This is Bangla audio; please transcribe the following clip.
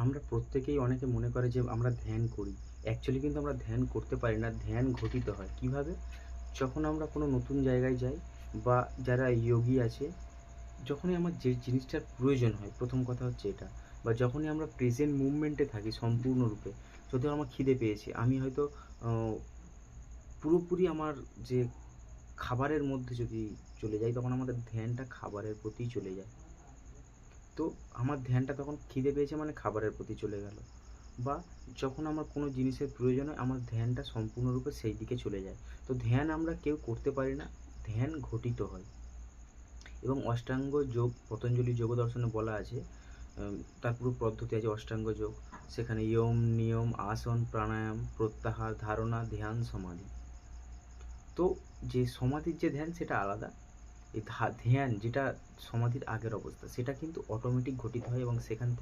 আমরা প্রত্যেকেই অনেকে মনে করে যে আমরা ধ্যান করি। অ্যাকচুয়ালি কিন্তু আমরা ধ্যান করতে পারি না, ধ্যান ঘটিত হয়। কিভাবে? যখন আমরা কোনো নতুন জায়গায় যাই বা যারা যোগী আছে, যখনই আমার যে জিনিসটার প্রয়োজন হয়, প্রথম কথা হচ্ছে এটা। বা যখনই আমরা প্রেজেন্ট মুভমেন্টে থাকি সম্পূর্ণরূপে। যদি আমার খিদে পেয়েছে, আমি হয়তো অ পুরোপুরি আমার যে খাবারের মধ্যে যদি চলে যাই, তখন আমাদের ধ্যানটা খাবারের প্রতিই চলে যায়। তো আমার ধ্যানটা তখন খিদে পেয়েছে মানে খাবারের প্রতি চলে গেল। বা যখন আমার কোনো জিনিসের প্রয়োজন হয়, আমার ধ্যানটা সম্পূর্ণরূপে সেই দিকে চলে যায়। তো ধ্যান আমরা কেউ করতে পারি না, ধ্যান ঘটিত হয়। এবং অষ্টাঙ্গ যোগ পতঞ্জলি যোগ দর্শনে বলা আছে, তার পুরো পদ্ধতি আছে অষ্টাঙ্গ যোগ। সেখানে ইয়ম, নিয়ম, আসন, প্রাণায়াম, প্রত্যাহার, ধারণা, ধ্যান, সমাধি। তো যে সমাধির যে ধ্যান সেটা আলাদা। এই ধ্যান যেটা সমাধির আগের অবস্থা, সেটা কিন্তু অটোমেটিক ঘটিত হয় এবং সেখান থেকে